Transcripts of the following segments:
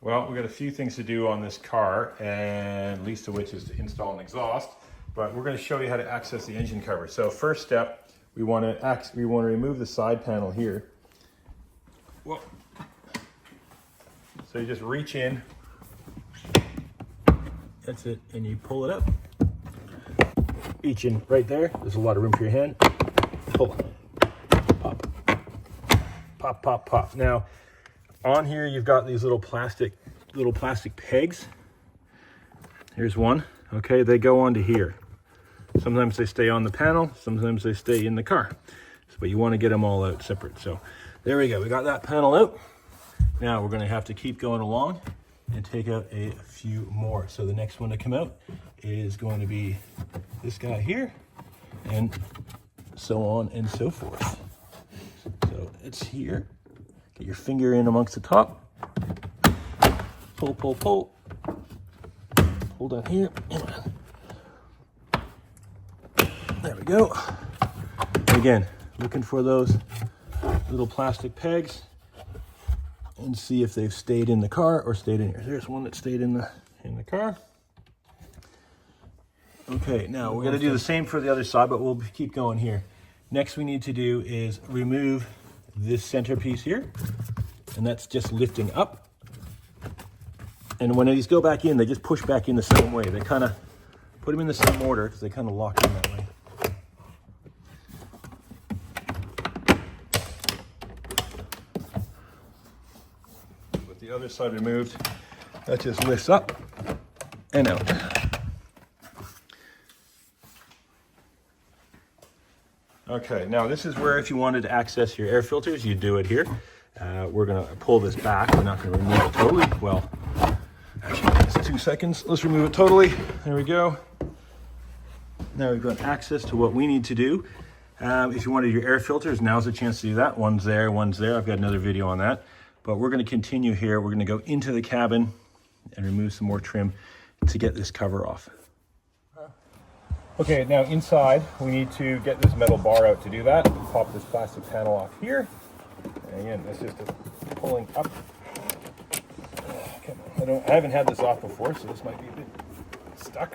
Well, we've got a few things to do on this car, and least of which is to install an exhaust. But we're going to show you how to access the engine cover. So first step, we want to remove the side panel here. Whoa. So you just reach in. That's it, and you pull it up. Reach in right there. There's a lot of room for your hand. Pull. Pop. Pop, pop, pop. Now, on here you've got these little plastic pegs. Here's one. Okay, they go onto here. Sometimes they stay on the panel, sometimes they stay in the car. But you want to get them all out separate. So there we go. We got that panel out. Now we're going to have to keep going along and take out a few more. So the next one to come out is going to be this guy here, and so on and so forth. So it's here. Get your finger in amongst the top. Pull, pull, pull. Pull down here. There we go. Again, looking for those little plastic pegs and see if they've stayed in the car or stayed in here. There's one that stayed in the car. Okay, now we're gonna do the same for the other side, but we'll keep going here. Next we need to do is remove this centerpiece here, and that's just lifting up. And when these go back in, they just push back in the same way. They kind of put them in the same order because they kind of lock in that way. With the other side removed, that just lifts up and out. Okay, now this is where if you wanted to access your air filters, you do it here. We're gonna pull this back. We're not gonna remove it totally. Well, actually, it's 2 seconds. Let's remove it totally. There we go. Now we've got access to what we need to do. If you wanted your air filters, now's the chance to do that. One's there, one's there. I've got another video on that. But we're gonna continue here. We're gonna go into the cabin and remove some more trim to get this cover off. Okay, now inside, we need to get this metal bar out to do that. Pop this plastic panel off here. And again, that's just pulling up. Come on. I haven't had this off before, so this might be a bit stuck.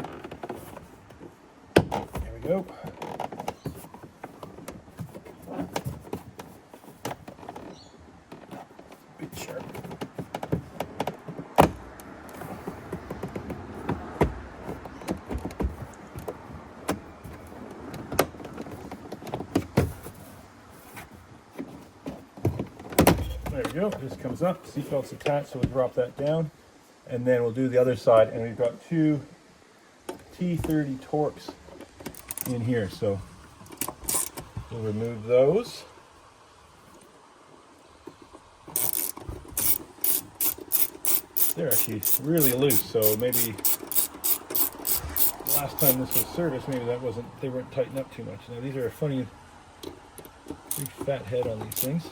There we go. A bit sharp. There we go, this comes up, seatbelt's attached, so we'll drop that down, and then we'll do the other side, and we've got two T30 Torx in here, so we'll remove those. They're actually really loose, so maybe the last time this was serviced, maybe they weren't tightened up too much. Now these are a funny big fat head on these things.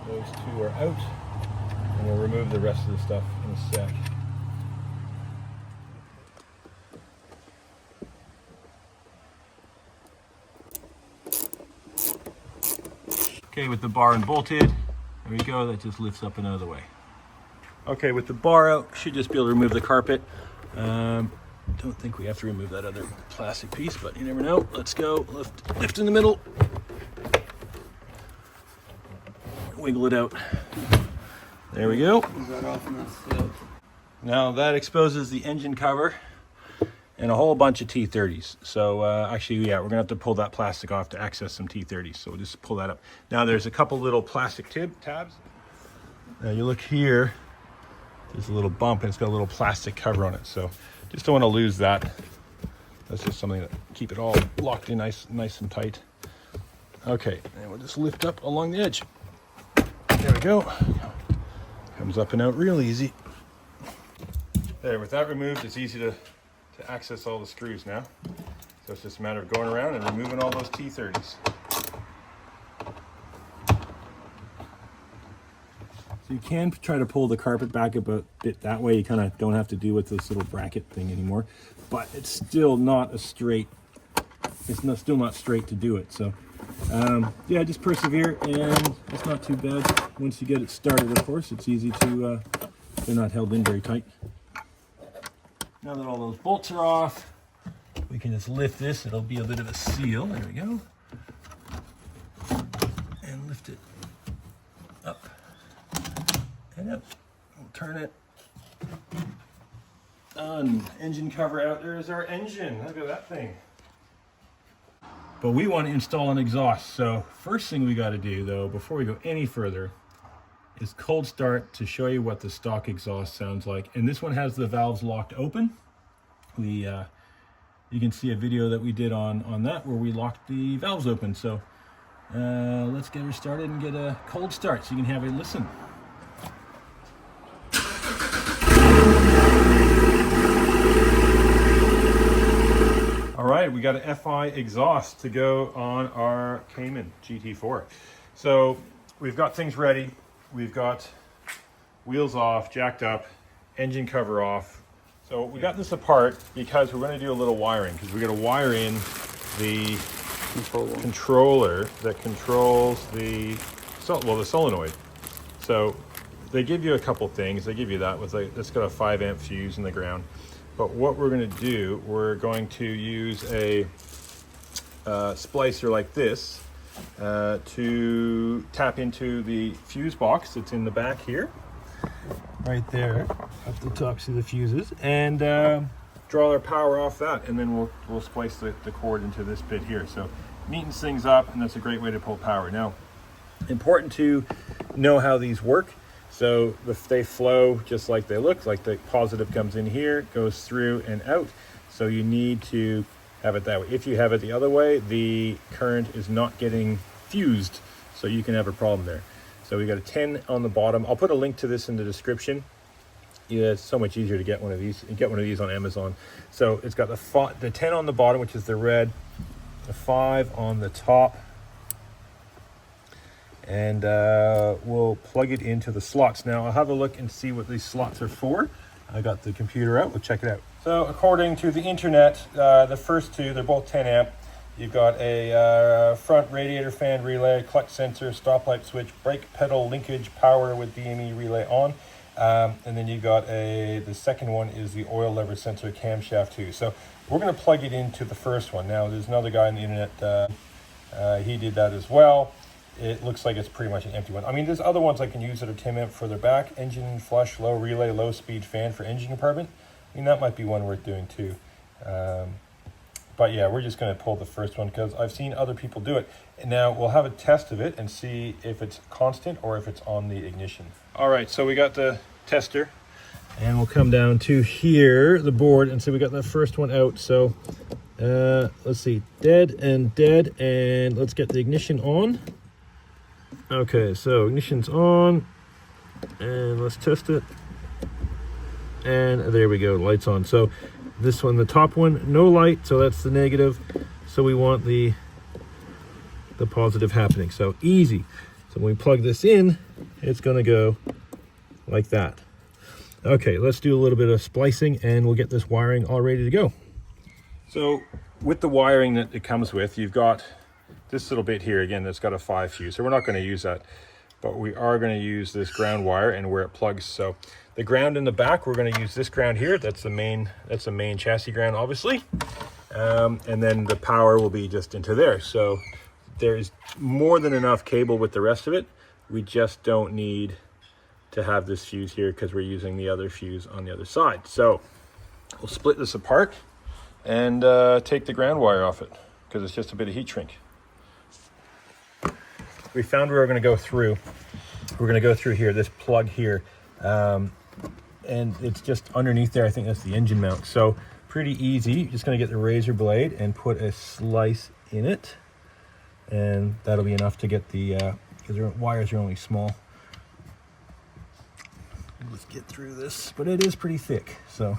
Those two are out, and we'll remove the rest of the stuff in a sec. Okay, with the bar unbolted, there we go, that just lifts up and out of the way. Okay, with the bar out, should just be able to remove the carpet. Don't think we have to remove that other plastic piece, but you never know. Let's go, lift in the middle. Wiggle it out. There we go. Now that exposes the engine cover and a whole bunch of T30s. So actually, yeah, we're gonna have to pull that plastic off to access some T30s. So we'll just pull that up. Now there's a couple little plastic tabs. Now you look here, there's a little bump and it's got a little plastic cover on it. So just don't want to lose that. That's just something that keep it all locked in nice and tight. Okay, and we'll just lift up along the edge. There we go. Comes up and out real easy. There, with that removed, it's easy to access all the screws now. So it's just a matter of going around and removing all those T30s. So you can try to pull the carpet back a bit that way. You kind of don't have to do with this little bracket thing anymore. But it's still not a straight it's still not straight to do it. So yeah, just persevere, and it's not too bad. Once you get it started, of course, it's easy to, they're not held in very tight. Now that all those bolts are off, we can just lift this. It'll be a bit of a seal. There we go. And lift it up and up. We'll turn it. Done. Engine cover out. There is our engine. Look at that thing. But we want to install an exhaust. So first thing we got to do, though, before we go any further, is cold start to show you what the stock exhaust sounds like. And this one has the valves locked open. You can see a video that we did on that where we locked the valves open. So let's get her started and get a cold start so you can have a listen. All right, we got an FI exhaust to go on our Cayman GT4. So we've got things ready. We've got wheels off, jacked up, engine cover off. So we got this apart because we're going to do a little wiring, because we're going to wire in the controller that controls the solenoid. So they give you a couple things. They give you that with it's got a 5 amp fuse in the ground. But what we're going to do, we're going to use a splicer like this to tap into the fuse box that's in the back here. Right there, up the top, see the fuses, and draw our power off that, and then we'll splice the cord into this bit here. So neatens things up, and that's a great way to pull power. Now, important to know how these work. So if they flow just like they look, like the positive comes in here, goes through and out. So you need to have it that way. If you have it the other way, the current is not getting fused, so you can have a problem there. So we got a 10 on the bottom. I'll put a link to this in the description. Yeah, it's so much easier to get one of these. You get one of these on Amazon. So it's got the 10 on the bottom, which is the red, the 5 on the top, and we'll plug it into the slots. Now I'll have a look and see what these slots are for. I got the computer out. We'll check it out. So according to the internet, the first two, they're both 10 amp. You've got a front radiator fan relay, clutch sensor, stoplight switch, brake pedal linkage, power with DME relay on. And then you've got the second one is the oil lever sensor camshaft too. So we're going to plug it into the first one. Now there's another guy on the internet, he did that as well. It looks like it's pretty much an empty one. I mean, there's other ones I can use that are 10 amp further back. Engine flush, low relay, low speed fan for engine compartment. I mean, that might be one worth doing too. But yeah, we're just going to pull the first one because I've seen other people do it. And now we'll have a test of it and see if it's constant or if it's on the ignition. All right, so we got the tester, and we'll come down to here, the board, and so we got the first one out. So let's see, dead, and let's get the ignition on. Okay, so ignition's on, and let's test it. And there we go, lights on. So this one, the top one, no light, so that's the negative. So we want the positive happening. So easy. So when we plug this in, it's gonna go like that. Okay, let's do a little bit of splicing and we'll get this wiring all ready to go. So with the wiring that it comes with, you've got this little bit here, again, that's got a 5 fuse. So we're not gonna use that, but we are gonna use this ground wire and where it plugs. So the ground in the back, we're going to use this ground here. That's the main chassis ground, obviously. And then the power will be just into there. So there's more than enough cable with the rest of it. We just don't need to have this fuse here because we're using the other fuse on the other side. So we'll split this apart and take the ground wire off it because it's just a bit of heat shrink. We found where we're going to go through. We're going to go through here, this plug here. And it's just underneath there. I think that's the engine mount. So pretty easy. You're just going to get the razor blade and put a slice in it, and that'll be enough to get the because the wires are only small. Let's get through this, but it is pretty thick, so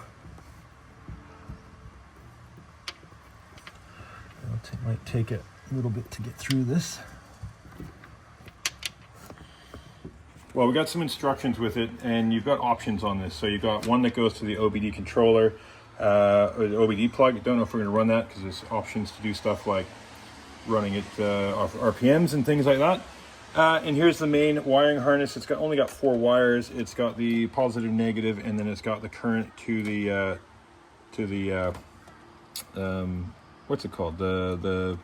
it might take a little bit to get through this. Well, we got some instructions with it, and you've got options on this. So you've got one that goes to the OBD controller. OBD plug. Don't know if we're going to run that because there's options to do stuff like running it off RPMs and things like that. And here's the main wiring harness. It's only got 4 wires. It's got the positive, negative, and then it's got the current to the what's it called? The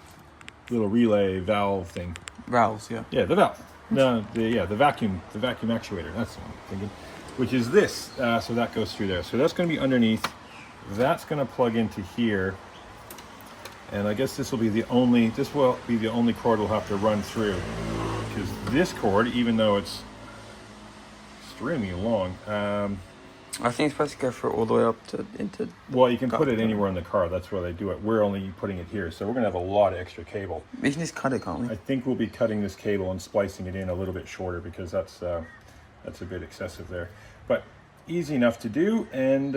little relay valve thing. Valves, yeah. Yeah, the valve. No, the vacuum actuator. That's what I'm thinking. Which is this. So that goes through there. So that's going to be underneath. That's going to plug into here. And I guess this will be the only cord we'll have to run through. Because this cord, even though it's extremely long, I think it's supposed to go through all the way up into. Well, you can put it anywhere in the car. That's where they do it. We're only putting it here, so we're gonna have a lot of extra cable. We can just cut it, can't we? I think we'll be cutting this cable and splicing it in a little bit shorter because that's a bit excessive there. But easy enough to do, and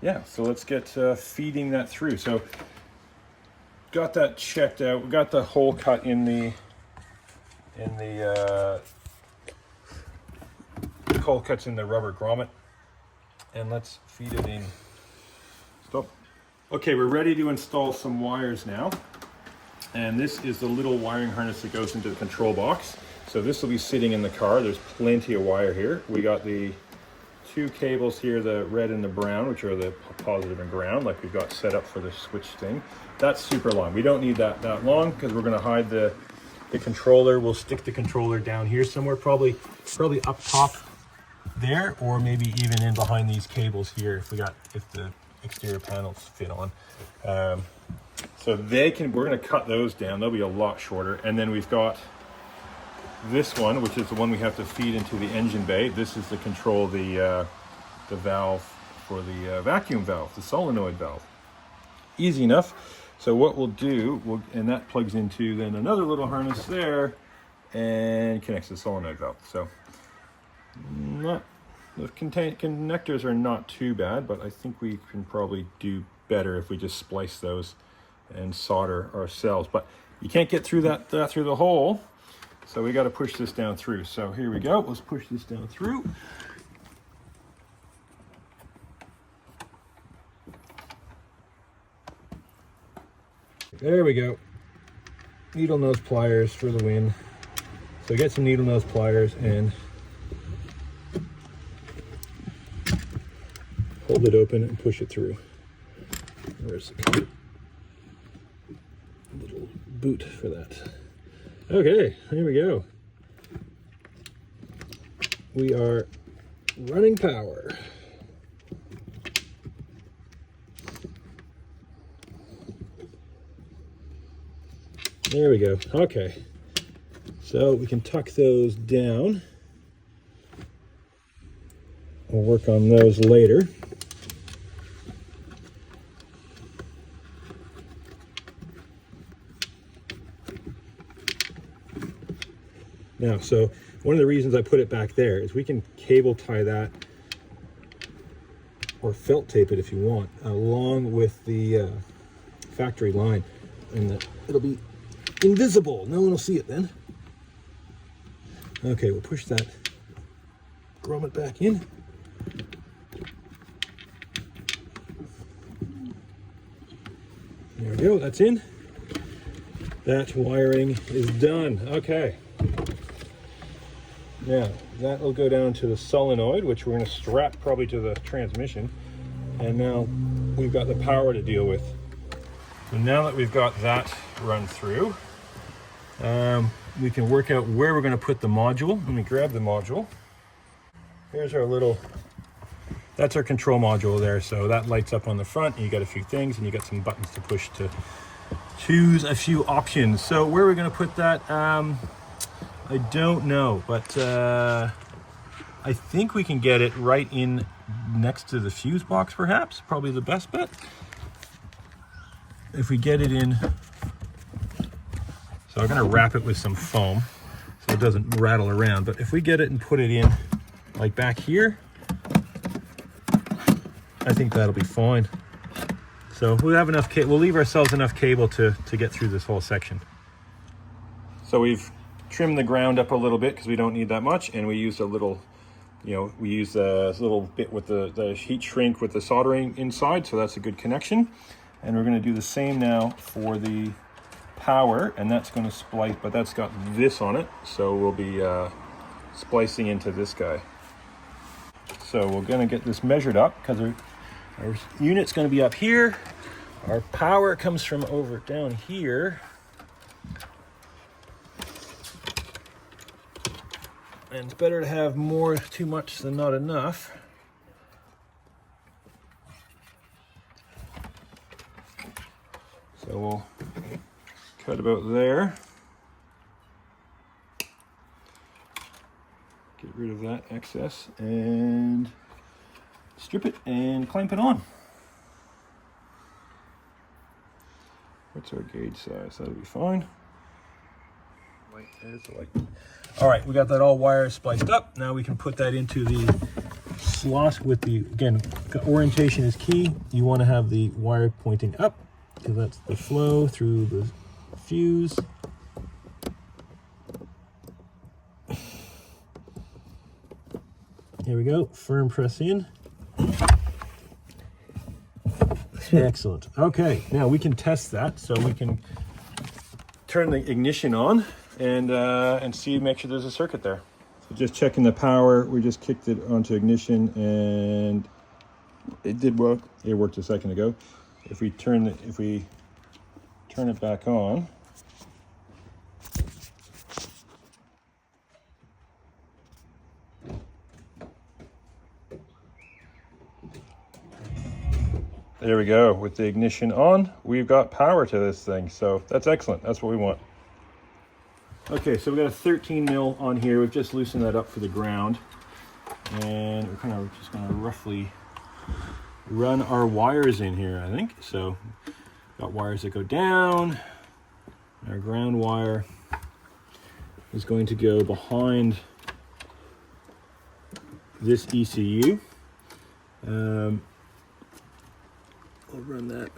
yeah. So let's get feeding that through. So got that checked out. We got the hole cut in the hole cuts in the rubber grommet, and let's feed it in. Stop. Okay, we're ready to install some wires now, and this is the little wiring harness that goes into the control box. So this will be sitting in the car. There's plenty of wire here. We got the 2 cables here, the red and the brown, which are the positive and ground, like we've got set up for the switch thing. That's super long. We don't need that long because we're going to hide the controller. We'll stick the controller down here somewhere, probably up top there, or maybe even in behind these cables here if the exterior panels fit on. So we're going to cut those down. They'll be a lot shorter. And then we've got this one, which is the one we have to feed into the engine bay. This is to control the valve for the vacuum valve, the solenoid valve. Easy enough. So what we'll do, and that plugs into then another little harness there and connects to the solenoid valve. So the connectors are not too bad, but I think we can probably do better if we just splice those and solder ourselves. But you can't get through that through the hole, so we got to push this down through. So here we go. Let's push this down through. There we go. Needle nose pliers for the win. So get some needle nose pliers and hold it open and push it through. Where's the little boot for that? Okay, here we go. We are running power. There we go. Okay. So we can tuck those down. We'll work on those later. Now, so one of the reasons I put it back there is we can cable tie that, or felt tape it if you want, along with the factory line, and it'll be invisible. No one will see it then. Okay, we'll push that grommet back in. There we go, that's in. That wiring is done. Okay. Now, that will go down to the solenoid, which we're going to strap probably to the transmission. And now we've got the power to deal with. So now that we've got that run through, we can work out where we're going to put the module. Let me grab the module. Here's our little, that's our control module there. So that lights up on the front, and you got a few things, and you got some buttons to push to choose a few options. So where are we going to put that? I don't know, but I think we can get it right in next to the fuse box, perhaps. Probably the best bet. If we get it in, so I'm going to wrap it with some foam so it doesn't rattle around, but if we get it and put it in like back here, I think that'll be fine. So we'll have enough we'll leave ourselves enough cable to get through this whole section. So we've trimmed the ground up a little bit because we don't need that much, and we used a little you know, we use a little bit with the heat shrink with the soldering inside, so that's a good connection. And we're going to do the same now for the power, and that's going to splice, but that's got this on it, so we'll be splicing into this guy. So we're going to get this measured up because our unit's going to be up here. Our power comes from over down here. And it's better to have more too much than not enough. So we'll cut about there. Get rid of that excess and strip it and clamp it on. What's our gauge size? That'll be fine. Light, there's the light. All right, we got that all wire spliced up. Now we can put that into the slot with the, again, orientation is key. You want to have the wire pointing up because that's the flow through the fuse. Here we go, firm press in. Excellent. Okay, now we can test that. So we can turn the ignition on and see, make sure there's a circuit there. So just checking the power, we just kicked it onto ignition and it did work. It worked a second ago. If we turn it back on, there we go. With the ignition on, we've got power to this thing. So that's excellent. That's what we want. Okay, so we got a 13 mil on here. We've just loosened that up for the ground. And we're kind of just going to roughly run our wires in here, I think. So got wires that go down. Our ground wire is going to go behind this ECU. We'll run that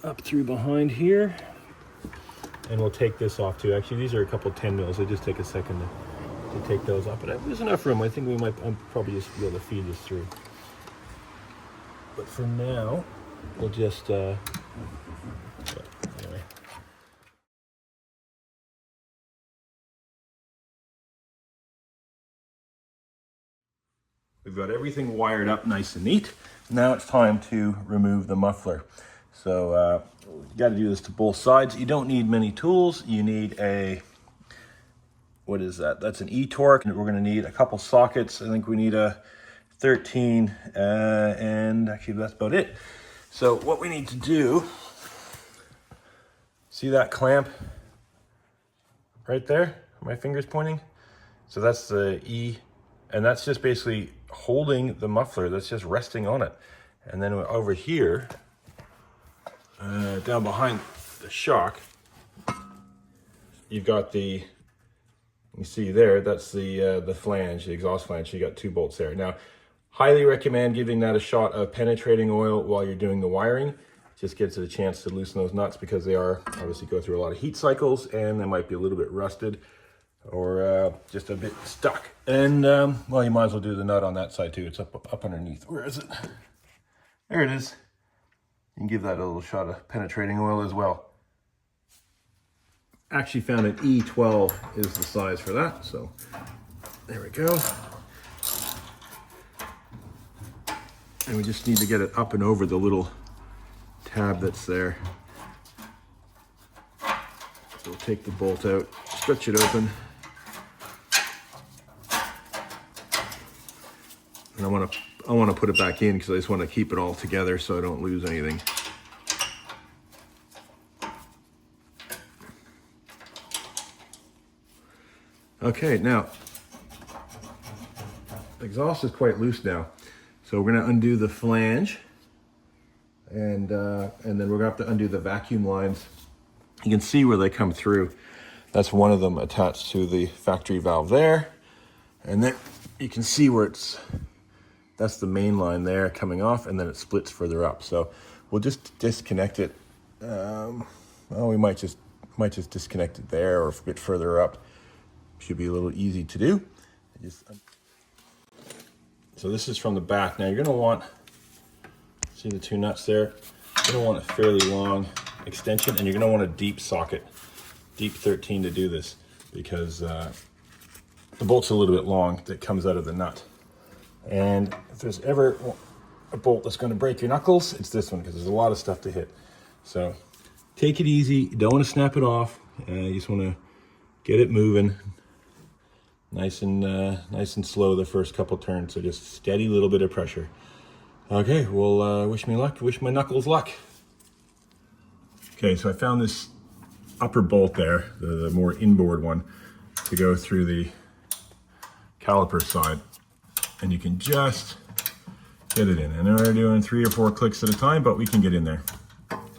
up through behind here, and we'll take this off too. Actually, these are a couple 10 mils. They just take a second to take those off, but there's enough room. I think we might probably just be able to feed this through. But for now, we'll just anyway. We've got everything wired up nice and neat. Now it's time to remove the muffler. So you got to do this to both sides. You don't need many tools. You need a, what is that? That's an E-torque. We're going to need a couple sockets. I think we need a 13 and actually that's about it. So what we need to do, see that clamp right there? My finger's pointing. So that's the E, and that's just basically holding the muffler. That's just resting on it. And then over here, down behind the shock, you've got the, you see there, that's the flange, the exhaust flange. You got 2 bolts there. Now, highly recommend giving that a shot of penetrating oil while you're doing the wiring. It just gives it a chance to loosen those nuts because they are obviously go through a lot of heat cycles and they might be a little bit rusted or just a bit stuck. And well, you might as well do the nut on that side too. It's up underneath. Where is it? There it is. You can give that a little shot of penetrating oil as well. Actually found an E12 is the size for that. So there we go. And we just need to get it up and over the little tab that's there. So we'll take the bolt out, stretch it open. And I want to put it back in because I just want to keep it all together so I don't lose anything. Okay, now the exhaust is quite loose now. So we're going to undo the flange and then we're going to have to undo the vacuum lines. You can see where they come through. That's one of them attached to the factory valve there. And then you can see where that's the main line there coming off, and then it splits further up. So we'll just disconnect it. Well, we might just disconnect it there or a bit further up. Should be a little easy to do. So this is from the back. Now you're going to want, see the two nuts there? You're going to want a fairly long extension, and you're going to want a deep socket, deep 13 to do this, because the bolt's a little bit long that comes out of the nut. And if there's ever a bolt that's going to break your knuckles, it's this one, because there's a lot of stuff to hit. So take it easy. You don't want to snap it off. You just want to get it moving nice and slow the first couple turns. So just steady little bit of pressure. Okay, well, wish me luck. Wish my knuckles luck. Okay, so I found this upper bolt there, the more inboard one, to go through the caliper side. And you can just get it in. And we're doing 3 or 4 clicks at a time, but we can get in there.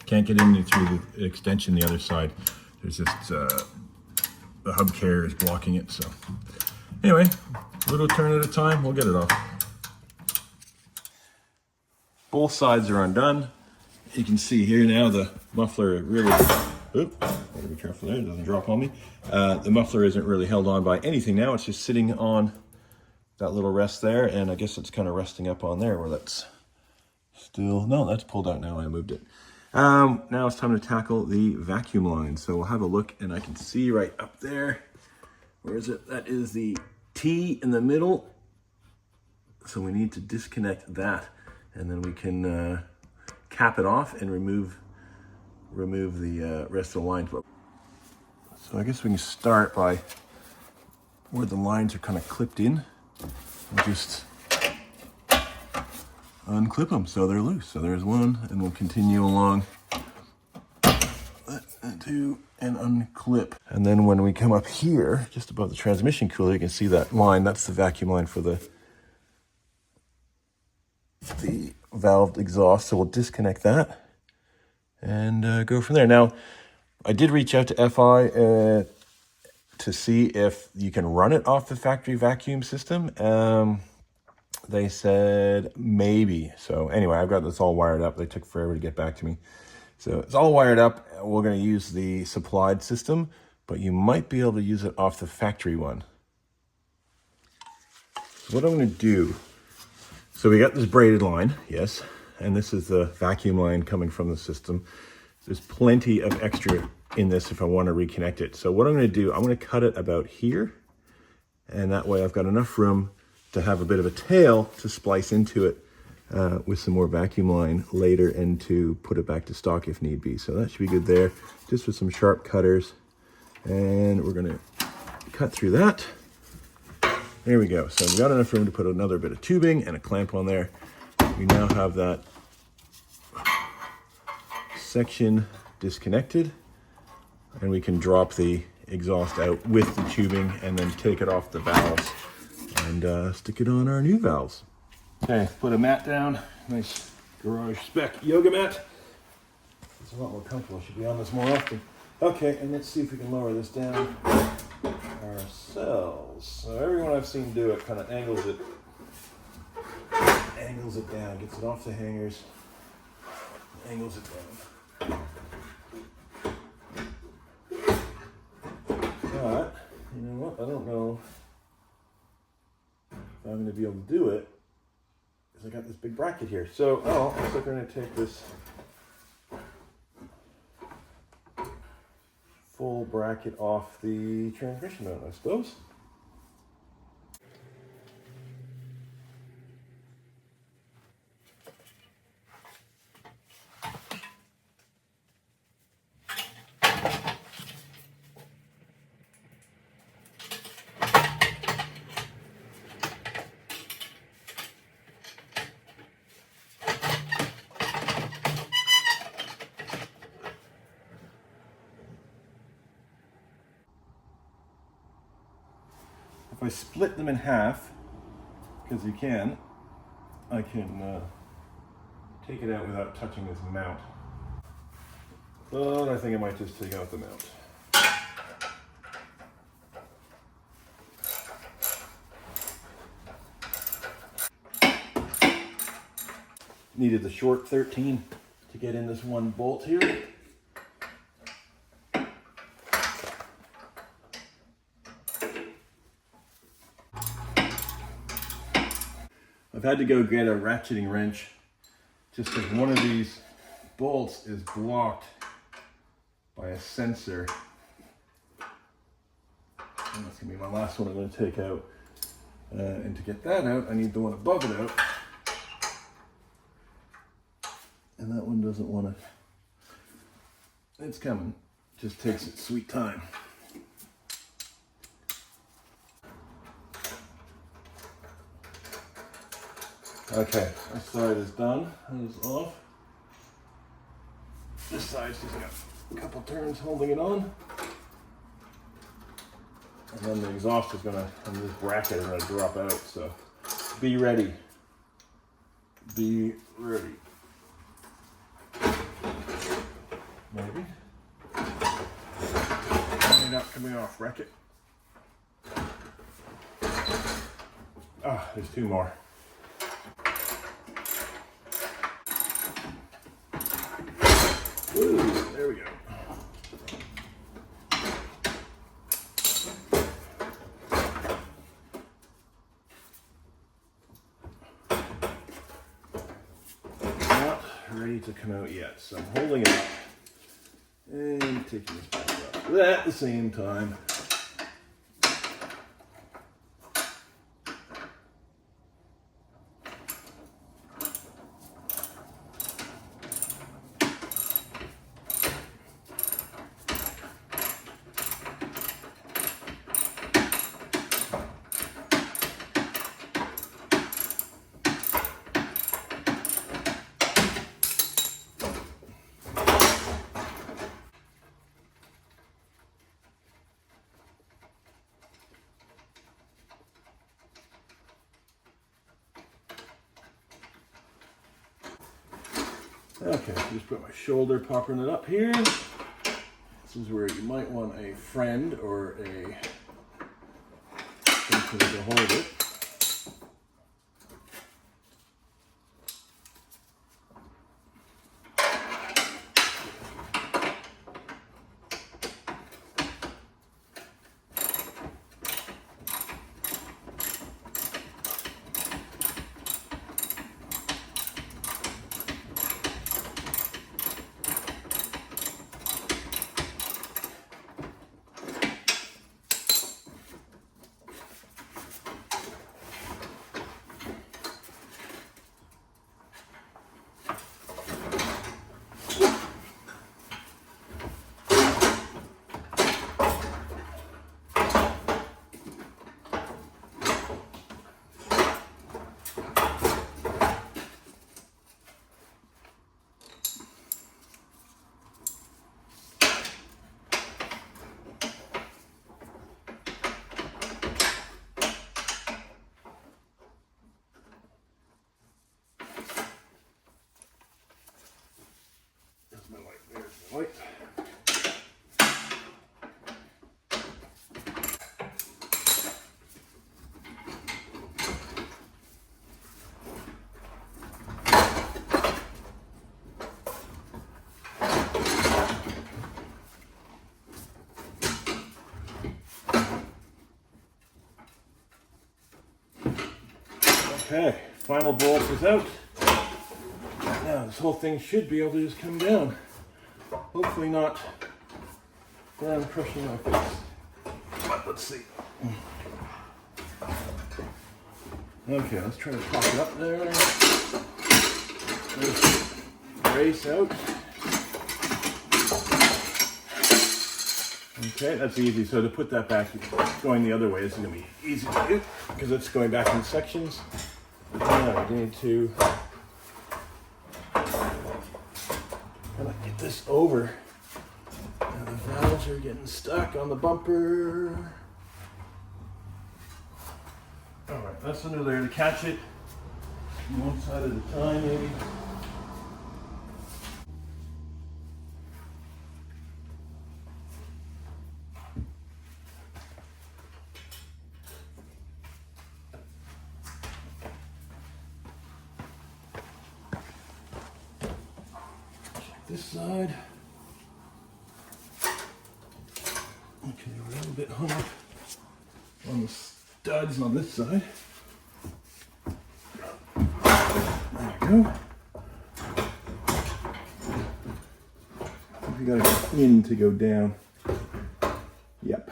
Can't get in through the extension the other side. There's just, the hub carrier is blocking it, so. Anyway, little turn at a time, we'll get it off. Both sides are undone. You can see here now the muffler really, oop, gotta be careful there, it doesn't drop on me. The muffler isn't really held on by anything now, it's just sitting on that little rest there, and I guess it's kind of resting up on there where that's still, no, that's pulled out now, I moved it. Now it's time to tackle the vacuum line. So we'll have a look, and I can see right up there, where is it? That is the T in the middle. So we need to disconnect that, and then we can cap it off and remove the rest of the lines. So I guess we can start by where the lines are kind of clipped in, and just unclip them so they're loose. So there's one, and we'll continue along. 2 and unclip. And then when we come up here, just above the transmission cooler, you can see that line. That's the vacuum line for the valved exhaust. So we'll disconnect that and go from there. Now, I did reach out to FI to see if you can run it off the factory vacuum system. They said maybe. So anyway, I've got this all wired up. They took forever to get back to me. So it's all wired up. We're going to use the supplied system, but you might be able to use it off the factory one. So what I'm going to do, so we got this braided line, yes, and this is the vacuum line coming from the system. There's plenty of extra in this if I want to reconnect it. So what I'm going to do, I'm going to cut it about here, and that way I've got enough room to have a bit of a tail to splice into it with some more vacuum line later, and to put it back to stock if need be. So that should be good there, just with some sharp cutters. And we're gonna cut through that. There we go. So we've got enough room to put another bit of tubing and a clamp on there. We now have that section disconnected, and we can drop the exhaust out with the tubing and then take it off the valves and stick it on our new valves. Okay, put a mat down, nice garage spec yoga mat. It's a lot more comfortable, should be on this more often. Okay, and let's see if we can lower this down ourselves. So everyone I've seen do it kind of angles it down, gets it off the hangers, angles it down. But, you know what, I don't know if I'm going to be able to do it, because I got this big bracket here. So, I'm going to take this full bracket off the transmission mount, I suppose. If I split them in half, because you can, I can take it out without touching this mount. But I think I might just take out the mount. Needed the short 13 to get in this one bolt here. I've had to go get a ratcheting wrench just because one of these bolts is blocked by a sensor. And that's gonna be my last one I'm gonna take out. And to get that out, I need the one above it out. And that one doesn't want to. It's coming. Just takes its sweet time. Okay, this side is done. That is off. This side's just got a couple turns holding it on. And then the exhaust is gonna, and this bracket is gonna drop out, so be ready. Be ready. Maybe. Probably not coming off, wreck it. Ah, there's two more. Ooh, there we go. Not ready to come out yet, so I'm holding it up and taking this back up at the same time. Okay, just put my shoulder popping it up here. This is where you might want a friend or a something to hold it. Right. Okay, final bolt is out. Now this whole thing should be able to just come down. Hopefully not down crushing my face. But let's see. Okay, let's try to pop it up there. Let's brace out. Okay, that's easy. So to put that back going the other way, this is going to be easy to do because it's going back in sections. Now we need to kind of get this over. Now the valves are getting stuck on the bumper. All right, that's under there to catch it one side at a time, maybe. This side. Okay, we're a little bit hung up on the studs on this side. go. We got a pin to go down. Yep.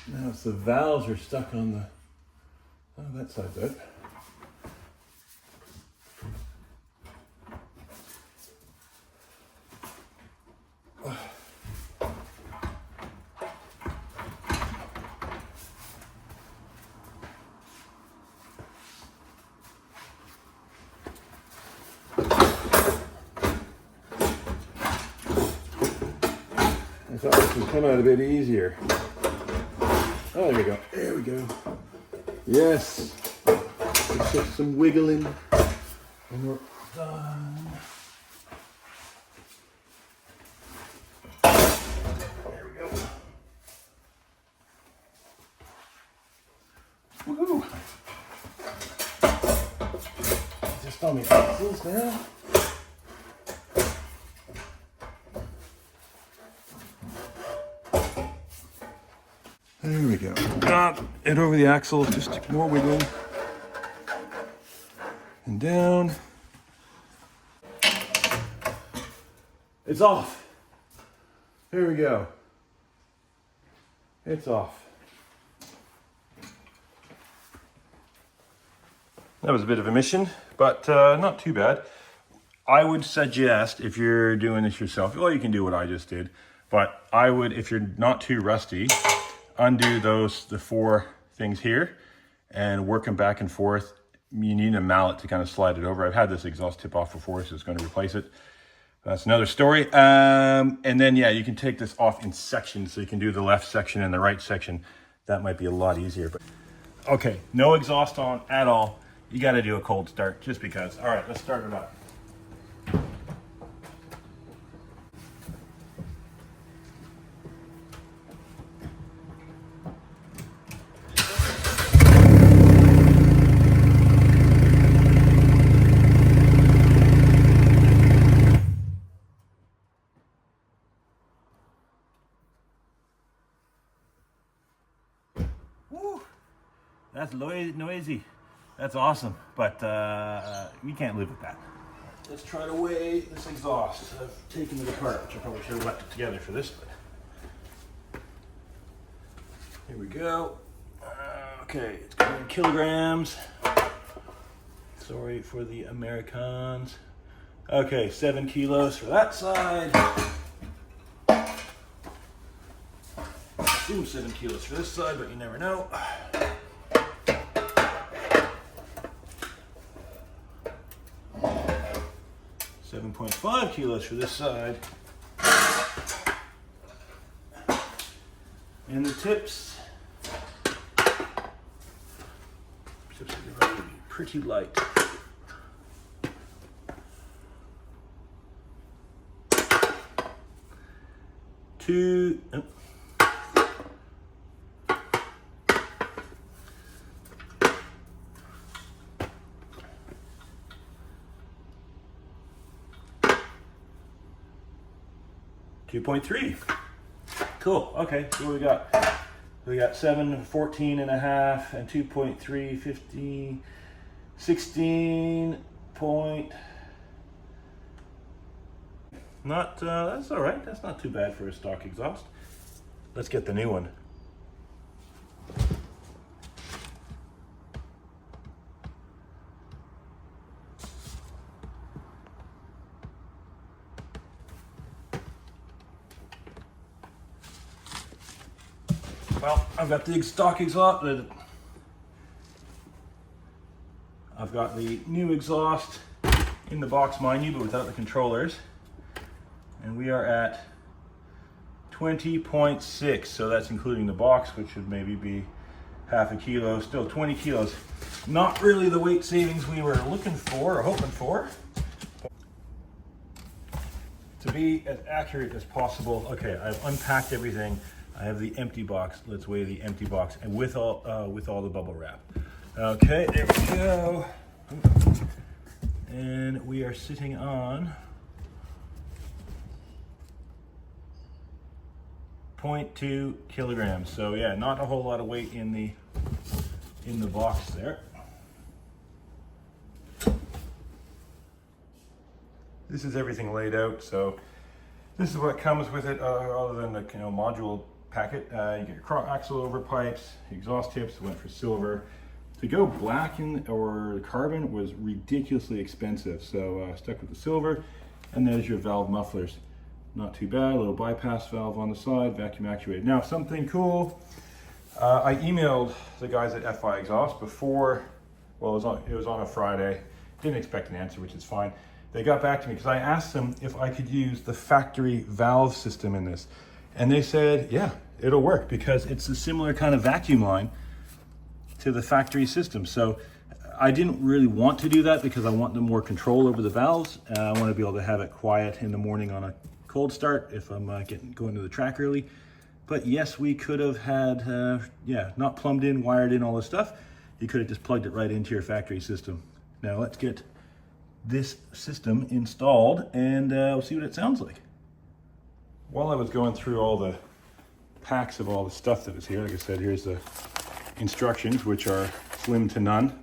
Now if the valves are stuck on the, oh, that side's out. I thought this would come out a bit easier. Oh, there we go. There we go. Yes. Let's get some wiggling. And we're done. There we go. Woohoo! Just on the axles now. There we go. Got it over the axle, just more wiggling. And down. It's off. There we go. It's off. That was a bit of a mission, but not too bad. I would suggest, if you're doing this yourself, well, you can do what I just did, but I would, if you're not too rusty, undo the 4 things here and work them back and forth. You need a mallet to kind of slide it over. I've had this exhaust tip off before, so it's going to replace it. That's another story. And then, yeah, you can take this off in sections, so you can do the left section and the right section. That might be a lot easier. But okay, no exhaust on at all. You got to do a cold start just because. All right, let's start it up. That's noisy. That's awesome, but we can't live with that. Let's try to weigh this exhaust. I've taken it apart, which I probably should have left it together for this, but here we go. Okay, it's going in kilograms. Sorry for the Americans. Okay, 7 kilos for that side. Assume 7 kilos for this side, but you never know. 7.5 kilos for this side. And the tips are going to be pretty light. Two, oh. 2.3. Cool. Okay, so we got 7, 14 and a half, and 2.3, 15, 16 point. Not, that's all right. That's not too bad for a stock exhaust. Let's get the new one. Well, I've got the stock exhaust. I've got the new exhaust in the box, mind you, but without the controllers. And we are at 20.6, so that's including the box, which should maybe be half a kilo, still 20 kilos. Not really the weight savings we were looking for or hoping for. To be as accurate as possible, okay, I've unpacked everything. I have the empty box. Let's weigh the empty box, and with all the bubble wrap. Okay, there we go. And we are sitting on 0.2 kilograms. So yeah, not a whole lot of weight in the box there. This is everything laid out, so this is what comes with it, other than the module packet. You get your axle over pipes, exhaust tips, went for silver. To go black or carbon was ridiculously expensive, so stuck with the silver. And there's your valve mufflers. Not too bad, a little bypass valve on the side, vacuum actuated. Now something cool, I emailed the guys at FI Exhaust before, well it was on a Friday, didn't expect an answer, which is fine. They got back to me because I asked them if I could use the factory valve system in this. And they said, yeah, it'll work because it's a similar kind of vacuum line to the factory system. So I didn't really want to do that because I want more control over the valves. I want to be able to have it quiet in the morning on a cold start if I'm going to the track early. But yes, we could have had, not plumbed in, wired in, all this stuff. You could have just plugged it right into your factory system. Now let's get this system installed and we'll see what it sounds like. While I was going through all the packs of all the stuff that was here, like I said, here's the instructions, which are slim to none.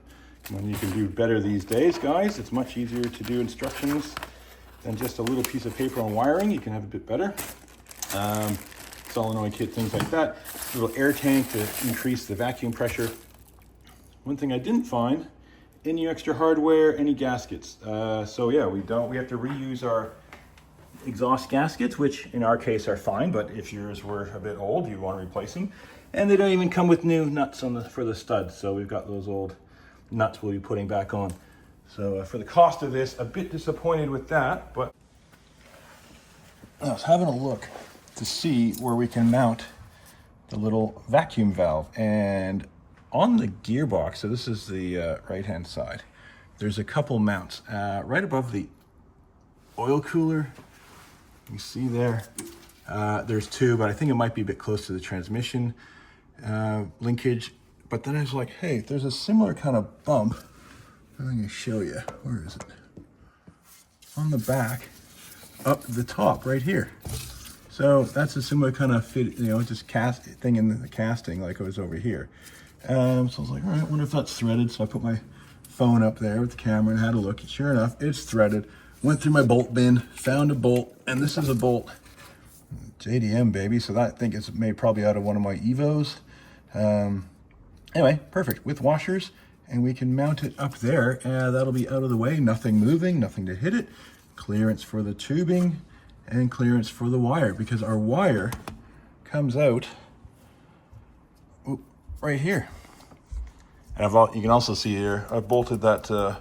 When you can do better these days, guys, it's much easier to do instructions than just a little piece of paper on wiring. You can have a bit better. Solenoid kit, things like that. A little air tank to increase the vacuum pressure. One thing I didn't find, any extra hardware, any gaskets. So yeah, we have to reuse our exhaust gaskets, which in our case are fine, but if yours were a bit old, you want to replace them. And they don't even come with new nuts for the studs, so we've got those old nuts we'll be putting back on. So for the cost of this, a bit disappointed with that, but I was having a look to see where we can mount the little vacuum valve, and on the gearbox, so this is the right-hand side, there's a couple mounts right above the oil cooler. You see there, there's two, but I think it might be a bit close to the transmission linkage. But then I was like, hey, there's a similar kind of bump. I'm going to show you. Where is it? On the back, up the top, right here. So that's a similar kind of fit, just cast thing in the casting, like it was over here. So I was like, all right, I wonder if that's threaded. So I put my phone up there with the camera and had a look. Sure enough, it's threaded. Went through my bolt bin, found a bolt, and this is a bolt. JDM, baby. So that, I think it's made probably out of one of my Evos. Anyway, perfect. With washers, and we can mount it up there. That'll be out of the way. Nothing moving, nothing to hit it. Clearance for the tubing and clearance for the wire, because our wire comes out right here. And you can also see here, I've bolted that the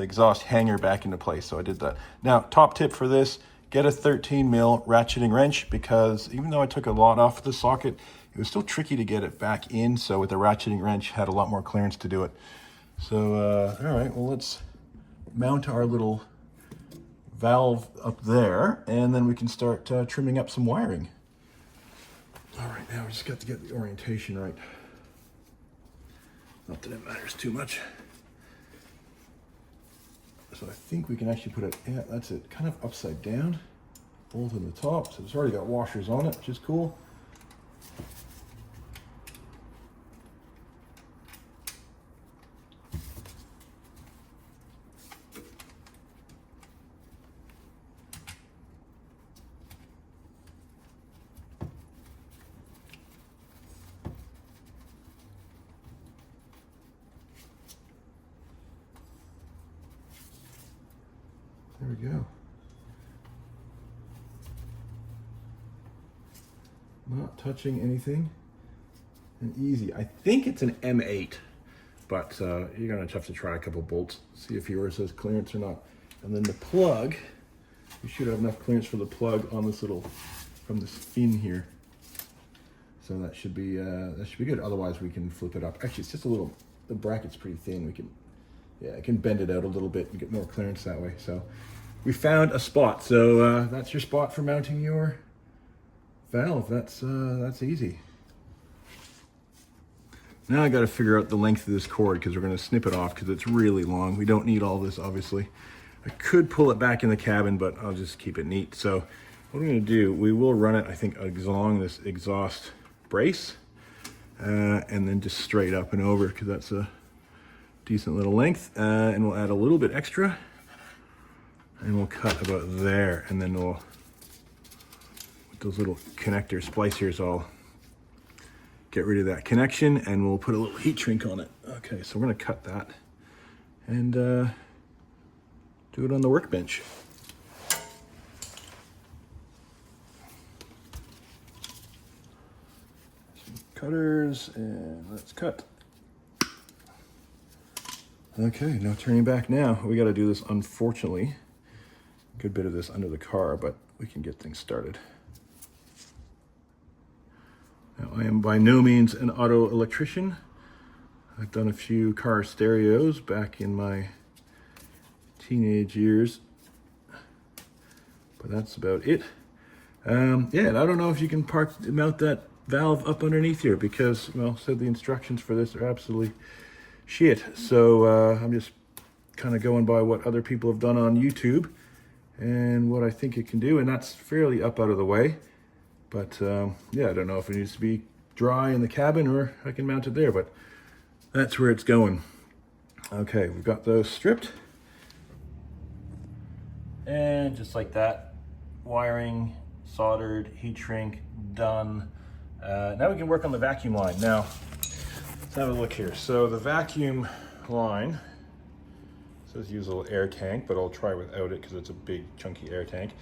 exhaust hanger back into place, so I did that. Now, top tip for this, get a 13 mil ratcheting wrench, because even though I took a lot off the socket, it was still tricky to get it back in, so with the ratcheting wrench, had a lot more clearance to do it. So, all right, well, let's mount our little valve up there, and then we can start trimming up some wiring. All right, now we just got to get the orientation right. Not that it matters too much. So I think we can actually put it, yeah, that's it, kind of upside down, bolt in the top. So it's already got washers on it, which is cool. There we go. Not touching anything, and easy. I think it's an M8, but you're gonna have to try a couple bolts, see if yours has clearance or not. And then the plug, you should have enough clearance for the plug on this little, from this fin here. So that should be good. Otherwise, we can flip it up. Actually, it's just a little. The bracket's pretty thin. We can, yeah, I can bend it out a little bit and get more clearance that way. So we found a spot. So that's your spot for mounting your valve. That's easy. Now I got to figure out the length of this cord because we're going to snip it off because it's really long. We don't need all this, obviously. I could pull it back in the cabin, but I'll just keep it neat. So what I'm going to do, we will run it, I think, along this exhaust brace and then just straight up and over because that's a decent little length. And we'll add a little bit extra and we'll cut about there. And then we'll, with those little connector splicers, I'll get rid of that connection and we'll put a little heat shrink on it. Okay, so we're going to cut that and do it on the workbench. Cutters, and let's cut. Okay, no turning back now. We got to do this, unfortunately. A good bit of this under the car, but we can get things started. Now, I am by no means an auto electrician. I've done a few car stereos back in my teenage years, but that's about it. Yeah, and I don't know if you can mount that valve up underneath here because, well, said the instructions for this are absolutely shit. So I'm just kind of going by what other people have done on YouTube and what I think it can do, and that's fairly up out of the way. But yeah, I don't know if it needs to be dry in the cabin or I can mount it there, but that's where it's going. Okay, we've got those stripped. And just like that, wiring, soldered, heat shrink, done. Now we can work on the vacuum line. Now, let's have a look here. So the vacuum line says use a little air tank, but I'll try without it because it's a big chunky air tank.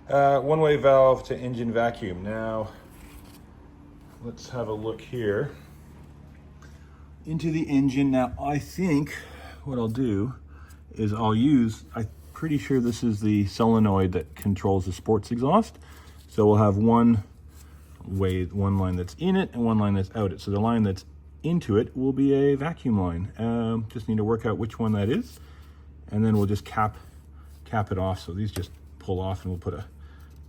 One-way valve to engine vacuum. Now, let's have a look here. Into the engine. Now, I think what I'll do is I'll use, I'm pretty sure this is the solenoid that controls the sports exhaust. So we'll have one line that's in it and one line that's out it. So the line that's into it will be a vacuum line. Just need to work out which one that is. And then we'll just cap it off. So these just pull off and we'll put a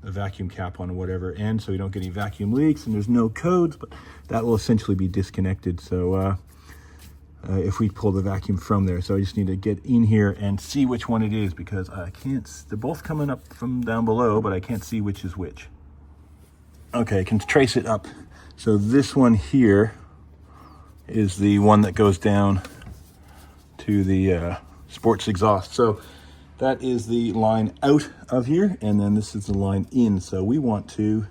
vacuum cap on whatever end so we don't get any vacuum leaks, and there's no codes, but that will essentially be disconnected. So if we pull the vacuum from there. So I just need to get in here and see which one it is because I can't, they're both coming up from down below, but I can't see which is which. Okay, I can trace it up. So this one here is the one that goes down to the sports exhaust. So that is the line out of here, and then this is the line in. So we want to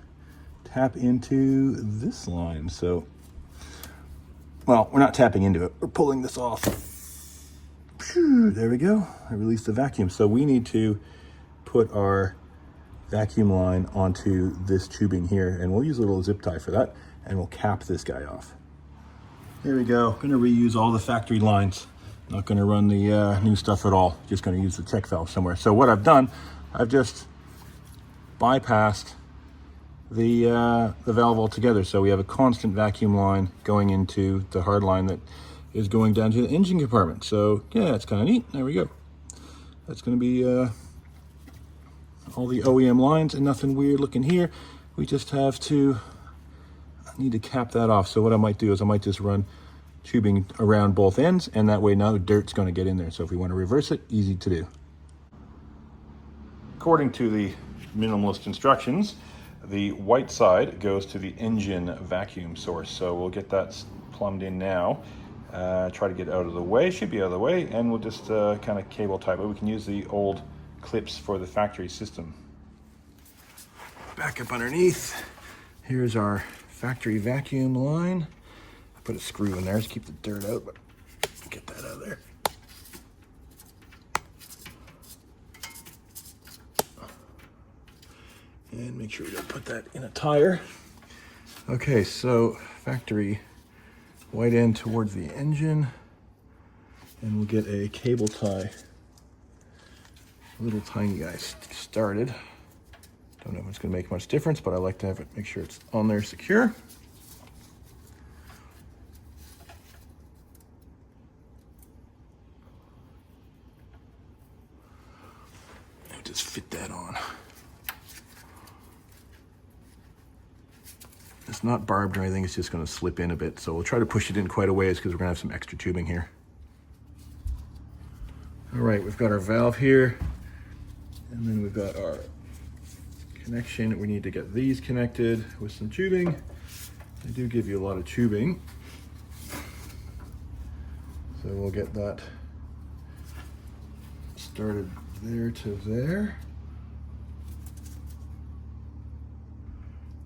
tap into this line. So, well, we're not tapping into it. We're pulling this off. There we go. I released the vacuum. So we need to put our vacuum line onto this tubing here, and we'll use a little zip tie for that, and we'll cap this guy off. There we go. Going to reuse all the factory lines. Not going to run the new stuff at all. Just going to use the check valve somewhere. So what I've done, I've just bypassed the valve altogether. So we have a constant vacuum line going into the hard line that is going down to the engine compartment. So yeah, it's kind of neat. There we go. That's going to be all the OEM lines and nothing weird looking here. We just have to, I need to cap that off. So what I might do is I might just run tubing around both ends, and that way now dirt's going to get in there. So if we want to reverse it, easy to do. According to the minimalist instructions, the white side goes to the engine vacuum source. So we'll get that plumbed in now. Try to get it out of the way, should be out of the way, and we'll just kind of cable tie it. But we can use the old clips for the factory system. Back up underneath. Here's our factory vacuum line. Put a screw in there to keep the dirt out, but get that out of there. And make sure we don't put that in a tire. Okay, so factory white end towards the engine, and we'll get a cable tie, little tiny guy started. Don't know if it's gonna make much difference, but I like to have it, make sure it's on there secure. just fit that on. It's not barbed or anything, it's just gonna slip in a bit. So we'll try to push it in quite a ways because we're gonna have some extra tubing here. All right, we've got our valve here, and then we've got our connection. We need to get these connected with some tubing. They do give you a lot of tubing. So we'll get that started there to there.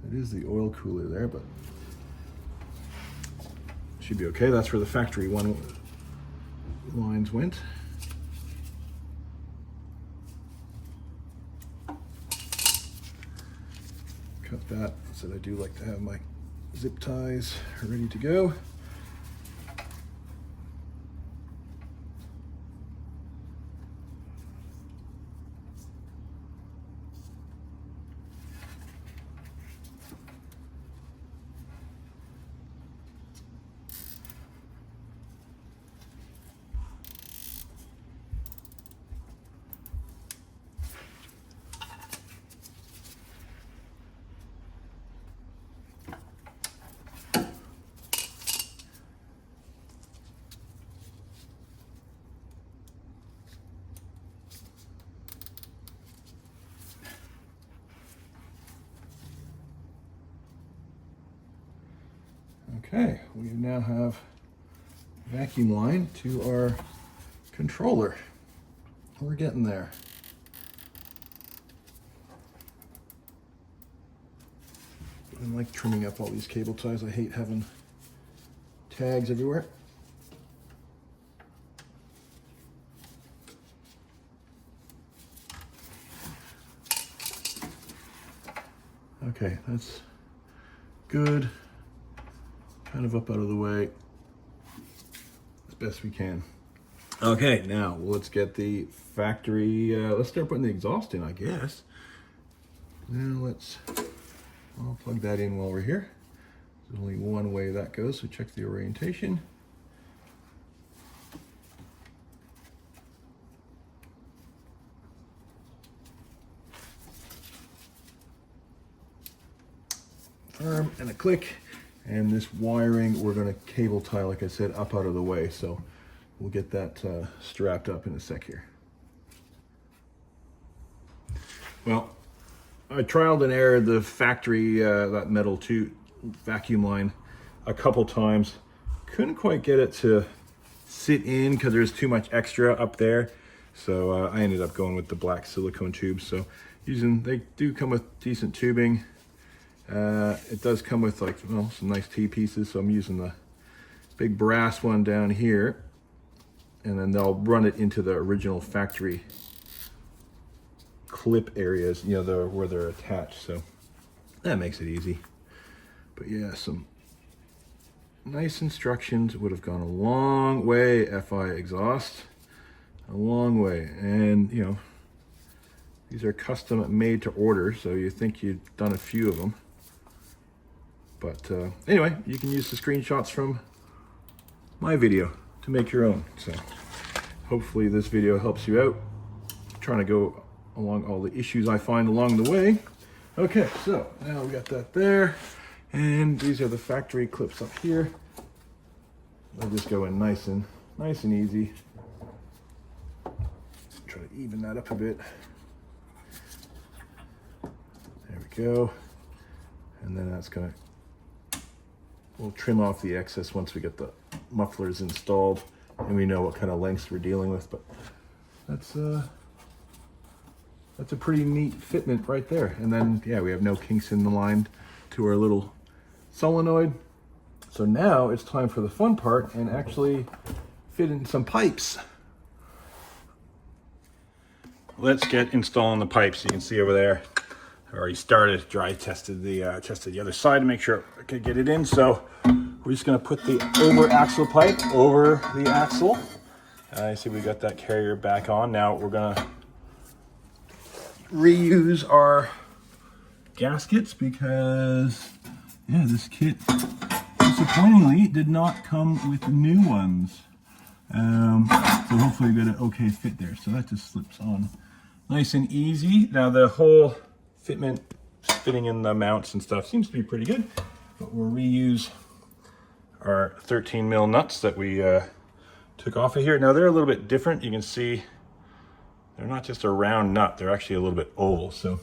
It is the oil cooler there, but should be okay. That's where the factory one lines went. Cut that. So I do like to have my zip ties ready to go. Okay, we now have vacuum line to our controller. We're getting there. I like trimming up all these cable ties. I hate having tags everywhere. Okay, that's good. Kind of up out of the way as best we can. Okay, now let's get the factory, let's start putting the exhaust in, I guess. Now I'll plug that in while we're here. There's only one way that goes, so check the orientation. Firm and a click. And this wiring, we're going to cable tie, like I said, up out of the way. So we'll get that strapped up in a sec here. Well, I trialed and errored the factory, that metal vacuum line a couple times. Couldn't quite get it to sit in because there's too much extra up there. So I ended up going with the black silicone tubes. So they do come with decent tubing. It does come with some nice T-pieces, so I'm using the big brass one down here, and then they'll run it into the original factory clip areas, where they're attached, so that makes it easy. But yeah, some nice instructions would have gone a long way. FI exhaust, a long way, and these are custom made to order, so you think you've done a few of them. But anyway, you can use the screenshots from my video to make your own. So hopefully this video helps you out. I'm trying to go along all the issues I find along the way. Okay, so now we got that there. And these are the factory clips up here. They'll just go in nice and easy. Try to even that up a bit. There we go. And then we'll trim off the excess once we get the mufflers installed and we know what kind of lengths we're dealing with. But that's a pretty neat fitment right there. And then, yeah, we have no kinks in the line to our little solenoid. So now it's time for the fun part and actually fit in some pipes. Let's get installing the pipes. You can see over there, I already started, dry tested the other side to make sure I could get it in. So we're just gonna put the over axle pipe over the axle. I see we got that carrier back on. Now we're gonna reuse our gaskets because, yeah, this kit disappointingly did not come with new ones. So hopefully we got an okay fit there. So that just slips on Nice and easy. Now the whole fitting in the mounts and stuff seems to be pretty good, but we'll reuse our 13 mil nuts that we took off of here. Now they're a little bit different. You can see they're not just a round nut, they're actually a little bit oval. So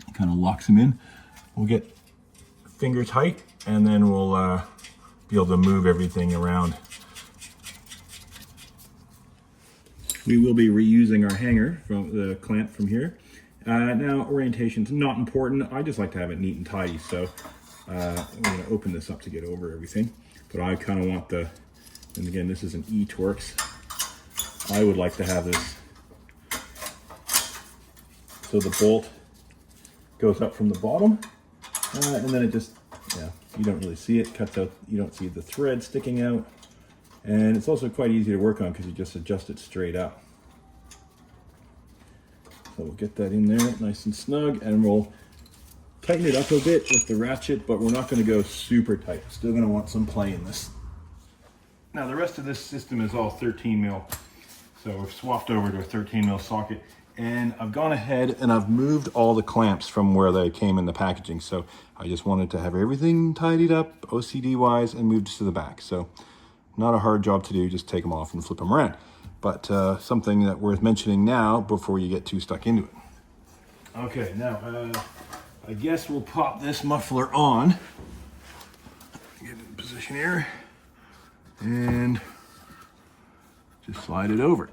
it kind of locks them in. We'll get finger tight and then we'll be able to move everything around. We will be reusing our hanger from the clamp from here. Now orientation's not important. I just like to have it neat and tidy. So I'm gonna open this up to get over everything. But I kind of want the, and again, this is an E-Torx. I would like to have this so the bolt goes up from the bottom, and then it just, yeah, you don't really see it, cuts out, you don't see the thread sticking out. And it's also quite easy to work on because you just adjust it straight up. So we'll get that in there nice and snug, and we'll tighten it up a bit with the ratchet, but we're not going to go super tight. Still going to want some play in this. Now the rest of this system is all 13 mil. So we've swapped over to a 13 mil socket, and I've gone ahead and I've moved all the clamps from where they came in the packaging. So I just wanted to have everything tidied up OCD wise and moved to the back. So not a hard job to do, just take them off and flip them around. But something that worth mentioning now before you get too stuck into it. Okay, now I guess we'll pop this muffler on. Get it in position here. And just slide it over.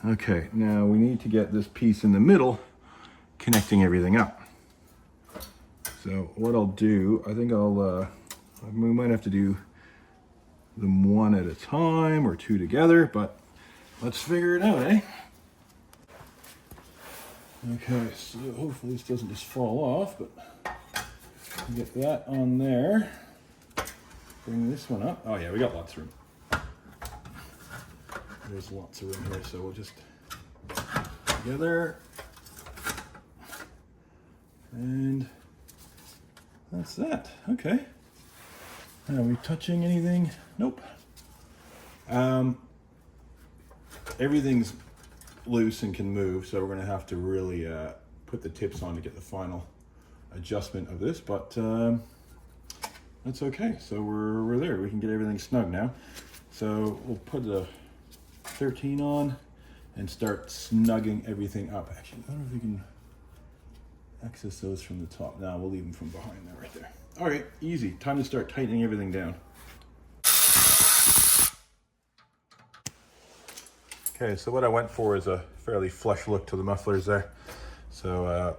Okay, now we need to get this piece in the middle connecting everything up. So what I'll do, I think we might have to do them one at a time or two together, but let's figure it out, eh? Okay, so hopefully this doesn't just fall off, but get that on there. Bring this one up. Oh yeah, we got lots of room. There's lots of room here, so we'll just together. And that's that. Okay. Are we touching anything? Nope. Everything's loose and can move, so we're going to have to really put the tips on to get the final adjustment of this, but that's okay. So we're there. We can get everything snug now. So we'll put the 13 on and start snugging everything up. Actually, I don't know if we can access those from the top. Now we'll leave them from behind there, right there. All right, easy. Time to start tightening everything down. Okay, so what I went for is a fairly flush look to the mufflers there. So a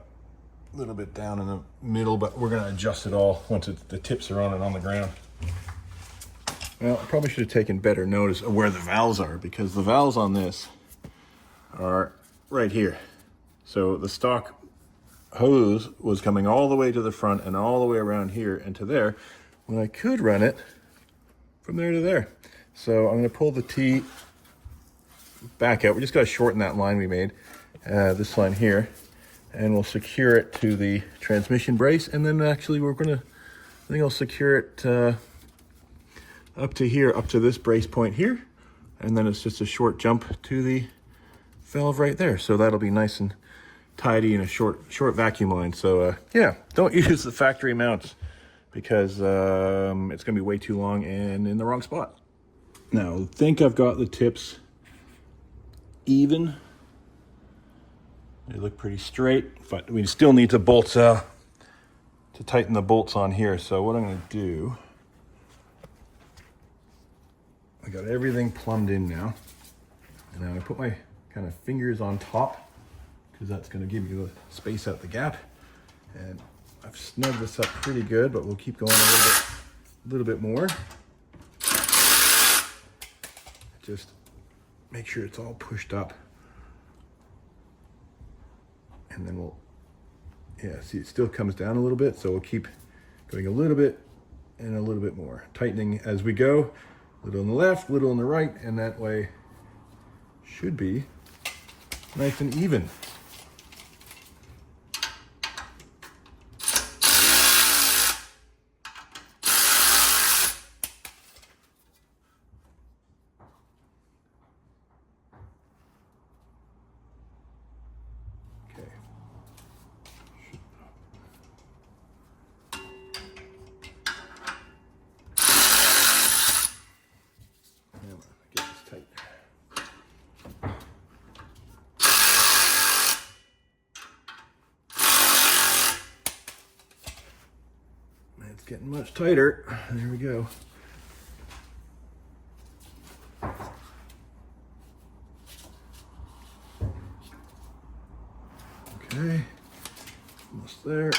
little bit down in the middle, but we're gonna adjust it all once the tips are on and on the ground. Well, I probably should have taken better notice of where the valves are, because the valves on this are right here. So the stock hose was coming all the way to the front and all the way around here and to there, when I could run it from there to there. So I'm gonna pull the T back out. We just gotta shorten that line we made, this line here, and we'll secure it to the transmission brace. And then actually I think I'll secure it up to here, up to this brace point here. And then it's just a short jump to the valve right there. So that'll be nice and tidy in a short vacuum line. So yeah, don't use the factory mounts because it's gonna be way too long and in the wrong spot. Now I think I've got the tips even. They look pretty straight, but we still need to bolt to tighten the bolts on here. So what I'm gonna do, I got everything plumbed in now, and I'm gonna put my kind of fingers on top, because that's going to give you the space out the gap. And I've snugged this up pretty good, but we'll keep going a little bit more. Just make sure it's all pushed up. And then we'll, yeah, see, it still comes down a little bit, so we'll keep going a little bit and a little bit more. Tightening as we go, a little on the left, a little on the right, and that way should be nice and even. getting much tighter. There we go. Okay, almost there.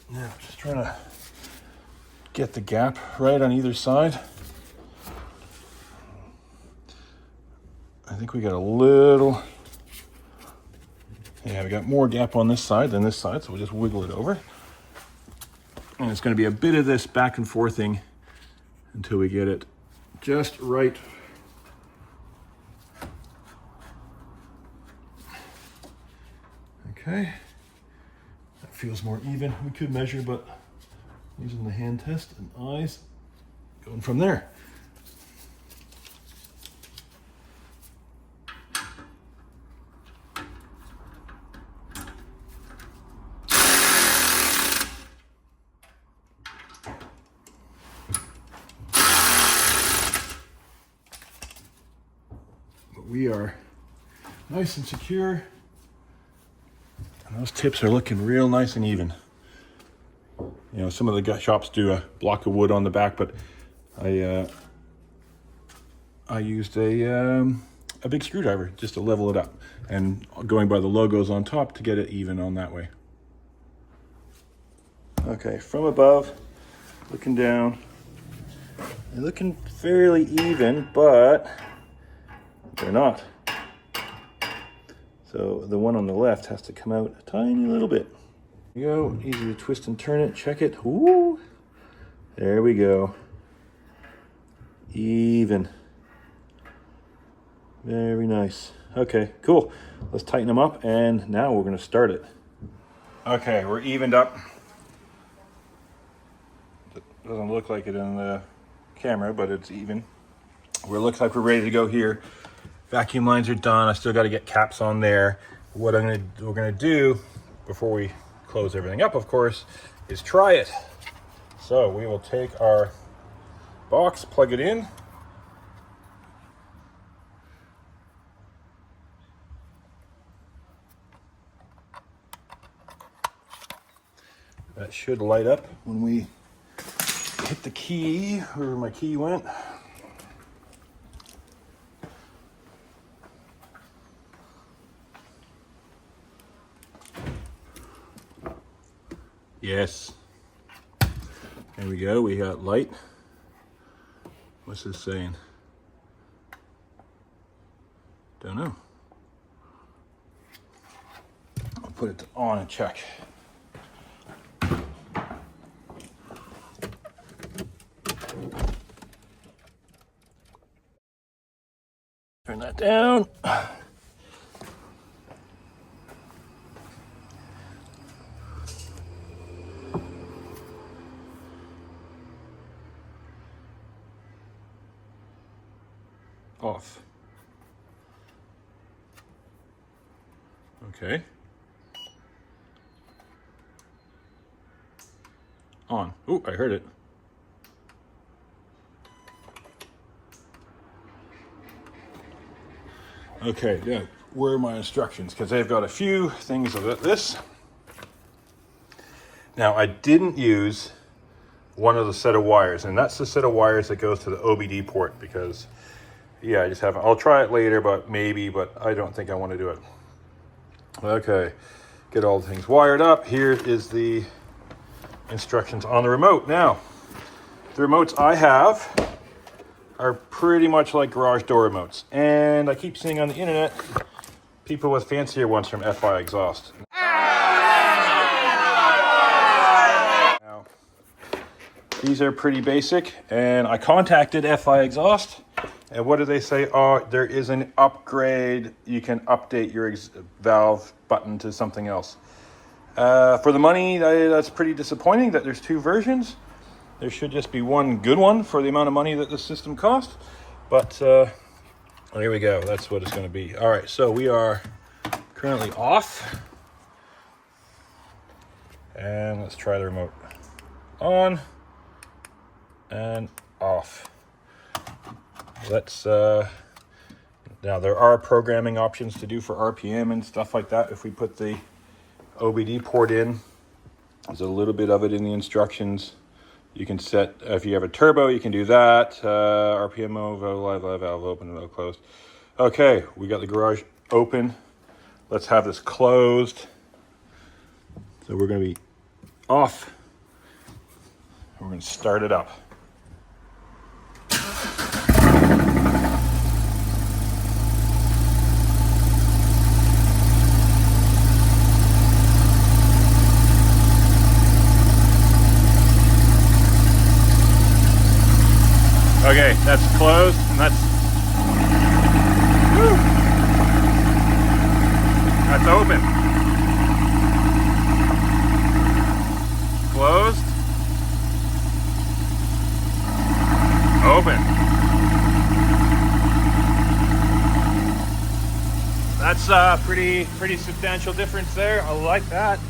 Now, just trying to get the gap right on either side. I think we got a little, yeah, we got more gap on this side than this side, so we'll just wiggle it over. And it's going to be a bit of this back and forthing until we get it just right. Okay, that feels more even. We could measure, but using the hand test and eyes, going from there. We are nice and secure, and those tips are looking real nice and even. You know, some of the shops do a block of wood on the back, but I used a big screwdriver just to level it up, and going by the logos on top to get it even on that way. Okay, from above, looking down, they're looking fairly even, but they're not. So the one on the left has to come out a tiny little bit. There you go, easy to twist and turn it, check it. Ooh, there we go. Even. Very nice. Okay, cool. Let's tighten them up, and now we're gonna start it. Okay, we're evened up. It doesn't look like it in the camera, but it's even. It looks like we're ready to go here. Vacuum lines are done. I still got to get caps on there. What we're gonna do before we close everything up, of course, is try it. So we will take our box, plug it in. That should light up when we hit the key, wherever my key went. Yes. There we go, we got light. What's this saying? Don't know. I'll put it on and check. Turn that down. Off. Okay. On. Ooh, I heard it. Okay, yeah, where are my instructions? Because they've got a few things about this. Now, I didn't use one of the set of wires, and that's the set of wires that goes to the OBD port, because yeah, I just haven't. I'll try it later, but I don't think I want to do it. Okay, get all the things wired up. Here is the instructions on the remote. Now, the remotes I have are pretty much like garage door remotes. And I keep seeing on the internet, people with fancier ones from FI Exhaust. Now, these are pretty basic, and I contacted FI Exhaust. And what do they say? Oh, there is an upgrade. You can update your valve button to something else. For the money, that's pretty disappointing that there's two versions. There should just be one good one for the amount of money that the system costs. But there we go. That's what it's going to be. All right, so we are currently off. And let's try the remote. On and off. Let's now there are programming options to do for RPM and stuff like that. If we put the OBD port in, there's a little bit of it in the instructions. You can set, if you have a turbo, you can do that. RPM mode, valve open and valve closed. Okay, we got the garage open. Let's have this closed. So we're going to be off. We're going to start it up. Okay, that's closed, and that's open. Closed. Open. That's a pretty substantial difference there. I like that.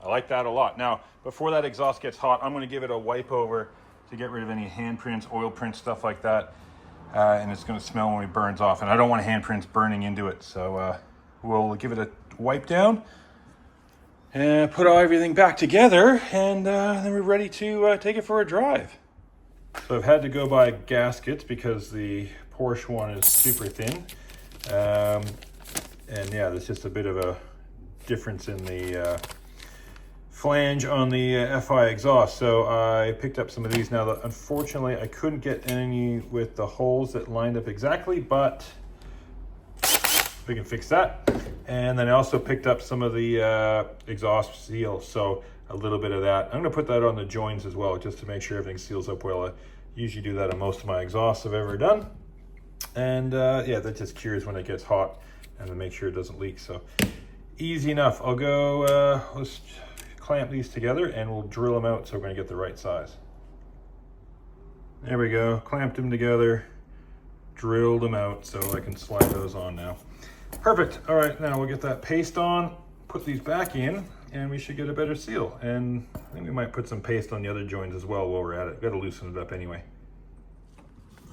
I like that a lot. Now, before that exhaust gets hot, I'm going to give it a wipe over to get rid of any handprints, oil prints, stuff like that. And it's going to smell when it burns off. And I don't want handprints burning into it. So we'll give it a wipe down and put everything back together. And then we're ready to take it for a drive. So I've had to go buy gaskets because the Porsche one is super thin. And yeah, there's just a bit of a difference in the flange on the FI exhaust. So I picked up some of these. Now, unfortunately, I couldn't get any with the holes that lined up exactly, but we can fix that. And then I also picked up some of the exhaust seal, so a little bit of that. I'm gonna put that on the joins as well, just to make sure everything seals up well. I usually do that on most of my exhausts I've ever done. And yeah, that just cures when it gets hot, and then make sure it doesn't leak. So easy enough. I'll go, let's clamp these together and we'll drill them out so we're going to get the right size. There we go, clamped them together, drilled them out so I can slide those on now. Perfect. All right, now we'll get that paste on, put these back in, and we should get a better seal. And I think we might put some paste on the other joints as well while we're at it. Got to loosen it up anyway.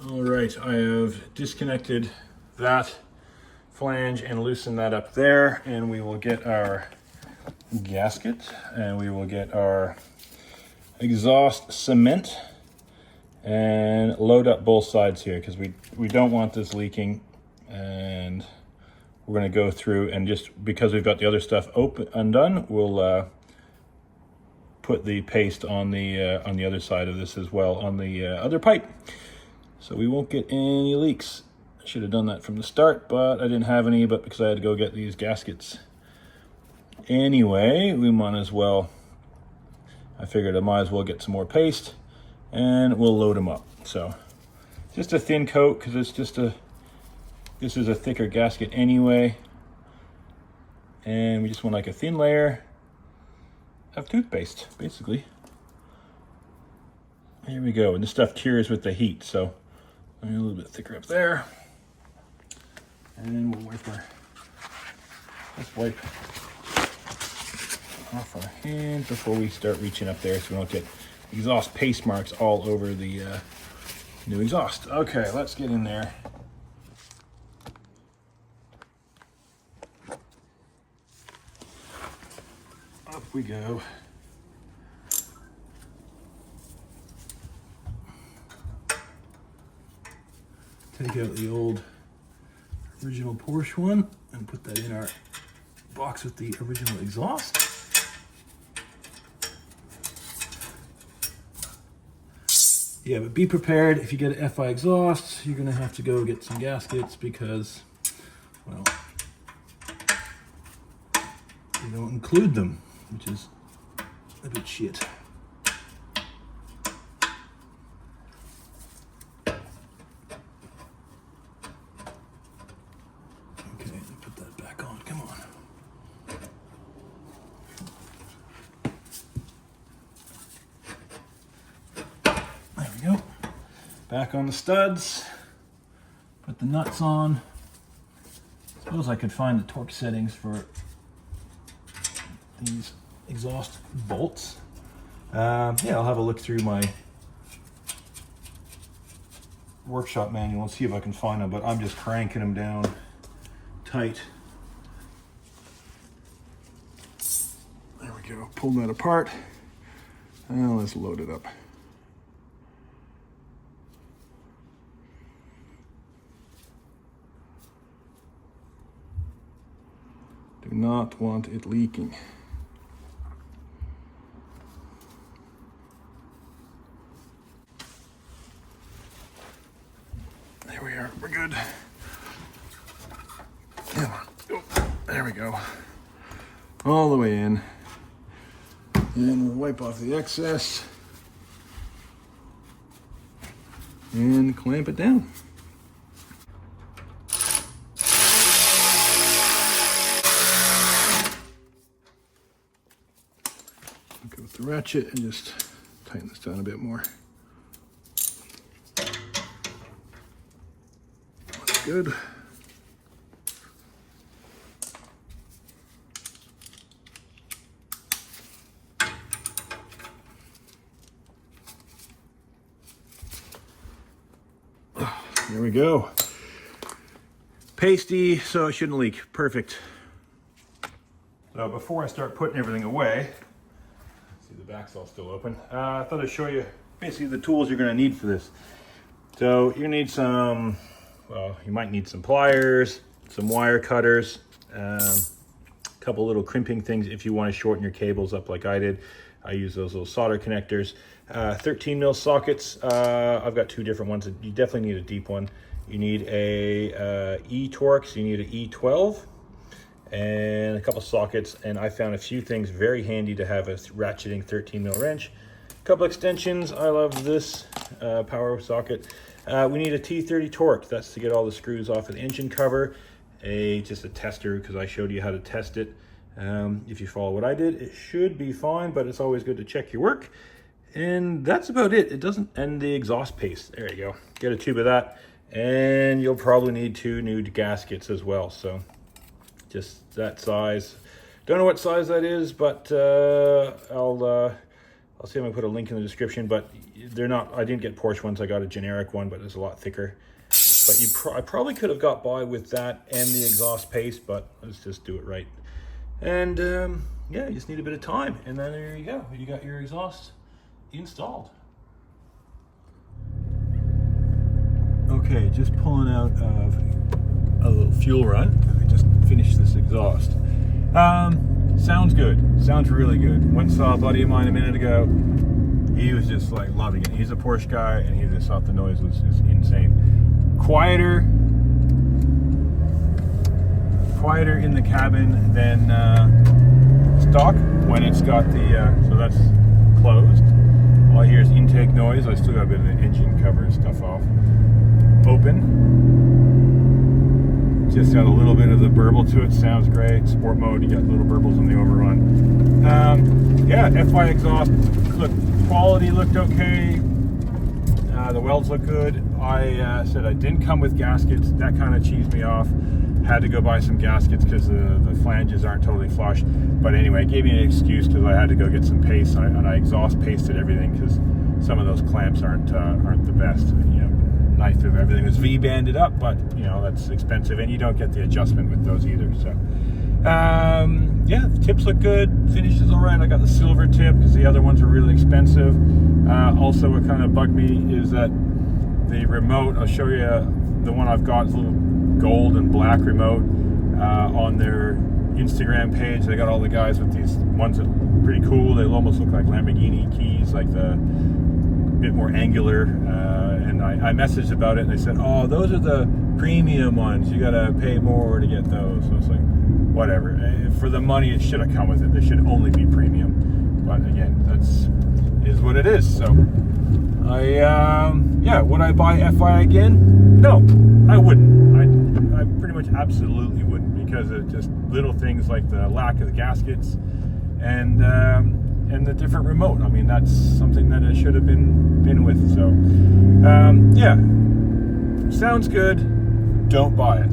All right, I have disconnected that flange and loosened that up there, and we will get our gasket and we will get our exhaust cement and load up both sides here, because we don't want this leaking. And we're going to go through, and just because we've got the other stuff undone, we'll put the paste on the other side of this as well, on the other pipe, so we won't get any leaks. I should have done that from the start, but I didn't have any, but because I had to go get these gaskets anyway, we might as well, I figured I might as well get some more paste and we'll load them up. So just a thin coat, because it's just this is a thicker gasket anyway, and we just want like a thin layer of toothpaste, basically. Here we go, and this stuff cures with the heat, so a little bit thicker up there, and we'll let's wipe off our hands before we start reaching up there, so we don't get exhaust paste marks all over the new exhaust. Okay, let's get in there. Up we go. Take out the old original Porsche one and put that in our box with the original exhaust. Yeah, but be prepared. If you get an FI exhaust, you're gonna have to go get some gaskets, because, well, they don't include them, which is a bit shit. Okay, put that back on. Come on. There we go. Back on the studs. Put the nuts on. Suppose I could find the torque settings for these exhaust bolts. Yeah, I'll have a look through my workshop manual and see if I can find them, but I'm just cranking them down tight. There we go, pull that apart. Now let's load it up. Do not want it leaking. There we are, we're good. Come on. Oh, there we go. All the way in. And we'll wipe off the excess and clamp it down. Go with the ratchet and just tighten this down a bit more. That's good. There we go. Pasty, so it shouldn't leak. Perfect. So before I start putting everything away, see the back's all still open. I thought I'd show you basically the tools you're going to need for this. So you need some, well, you might need some pliers, some wire cutters, a couple little crimping things if you want to shorten your cables up like I did. I use those little solder connectors. 13 mil sockets. I've got two different ones. You definitely need a deep one. You need a E-Torx, you need an E12, and a couple sockets. And I found a few things very handy to have a ratcheting 13 mil wrench. A couple extensions. I love this power socket. We need a T30 Torque. That's to get all the screws off of the engine cover. Just a tester, because I showed you how to test it. If you follow what I did, it should be fine, but it's always good to check your work. And that's about it. It doesn't end the exhaust paste. There you go. Get a tube of that. And you'll probably need 2 new gaskets as well. So just that size. Don't know what size that is, but I'll see if I can put a link in the description. But they're not, I didn't get Porsche ones. I got a generic one, but it's a lot thicker. But I probably could have got by with that and the exhaust paste, but let's just do it right. And yeah, you just need a bit of time. And then there you go. You got your exhaust installed. Okay, just pulling out of a little fuel run. I just finished this exhaust. Sounds good. Sounds really good. Went and saw a buddy of mine a minute ago. He was just like loving it. He's a Porsche guy, and he just thought the noise was just insane. Quieter in the cabin than stock when it's got the so that's closed. All I hear is intake noise. I still got a bit of the engine cover and stuff off. Open. Just got a little bit of the burble to it. Sounds great. Sport mode, you got little burbles on the overrun. Yeah, FI exhaust quality looked okay. The welds look good. I said I didn't come with gaskets. That kind of cheesed me off. Had to go buy some gaskets because the flanges aren't totally flush. But anyway, it gave me an excuse because I had to go get some paste, and I exhaust pasted everything because some of those clamps aren't the best. You know, knife of everything was V-banded up, but you know that's expensive, and you don't get the adjustment with those either. So yeah, the tips look good. Finish is all right. I got the silver tip because the other ones are really expensive. Also, what kind of bugged me is that the remote, I'll show you the one I've got, is a little gold and black remote on their Instagram page. They got all the guys with these ones that are pretty cool. They almost look like Lamborghini keys, like the bit more angular. And I messaged about it, and they said, oh, those are the premium ones. You gotta pay more to get those. So it's like, whatever. For the money, it should have come with it. They should only be premium. But again, is what it is. So yeah, would I buy FI again? No, I wouldn't. I pretty much absolutely wouldn't, because of just little things like the lack of the gaskets and the different remote. I mean, that's something that it should have been with. So yeah, sounds good. Don't buy it.